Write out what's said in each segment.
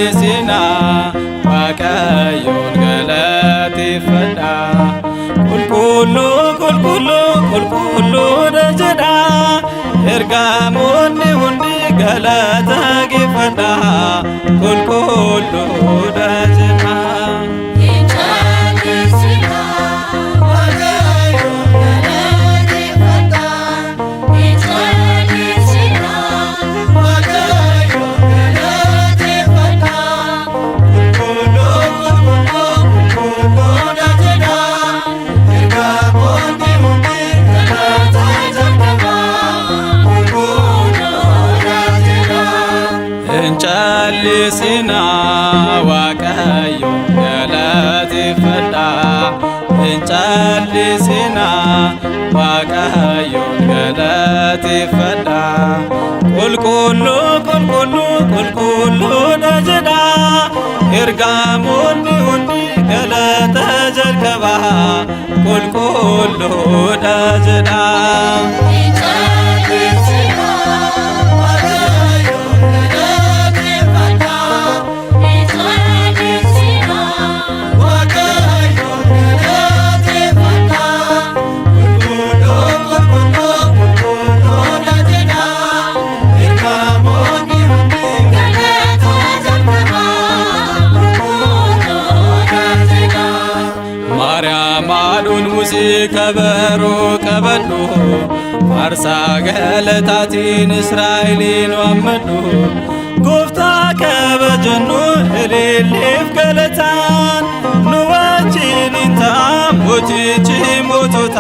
jallisina Waaqayyoon galateeffadha qulqulluudha jedha ergamoonni hundi galata geeffadha qulqulluudha jedha jallisina Waaqayyoon galateeffadha jallisina Waaqayyoon galateeffadha qulqulluudha jedha ergamoonni hundi galata jalqaba qulqulluudha jedha ከበሮ ቀበሉ ፋርሳ ገለታቲን እስራኤልን ዋመዱ ጎፍታ ከበጀኑ እልልፍ ገለታን ኑዋቺኒንታ ሞቲቺ ሞቶታ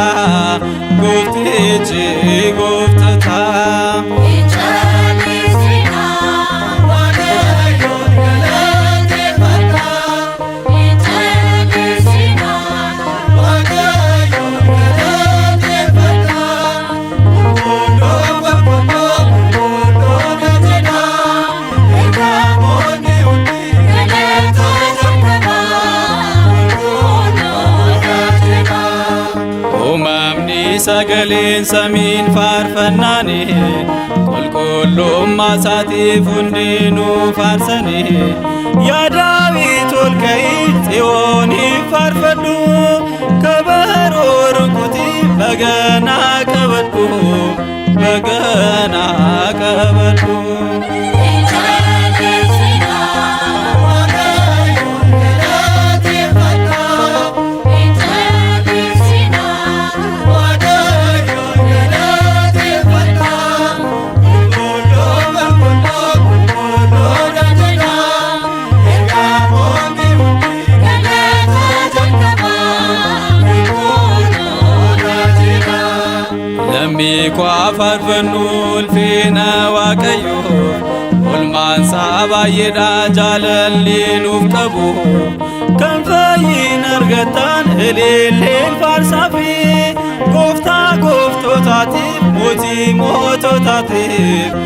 ጎፍቲቺ ጎፍተታ sagaleen samiin faarfannaani qulqullummaa isaatiif hundinuu faarsani yaa Daawit ol ka'ii Xiyooniif faarfadhu kabaroo rukuti baganaa qabadhu faarfannu ulfina Waaqayyo olmaan saabaayyeedha jaalalli nuuf qabu kan fayyin argattan ililleen faarsaafi gooftaa gooftootaatiif mootii moototaatiif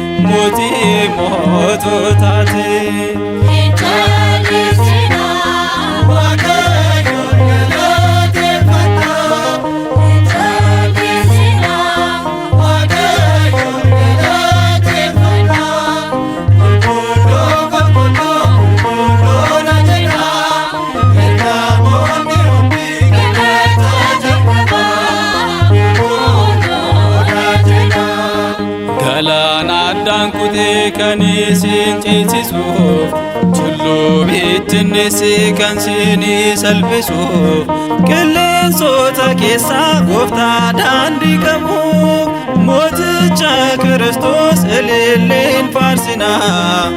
kan isin ciisisuuf tulluu bittinneessi kan isinii salphisuuf qilleensota keessaa gooftaa daandii qabu mooticha Kiristoos ililleen faarsinaa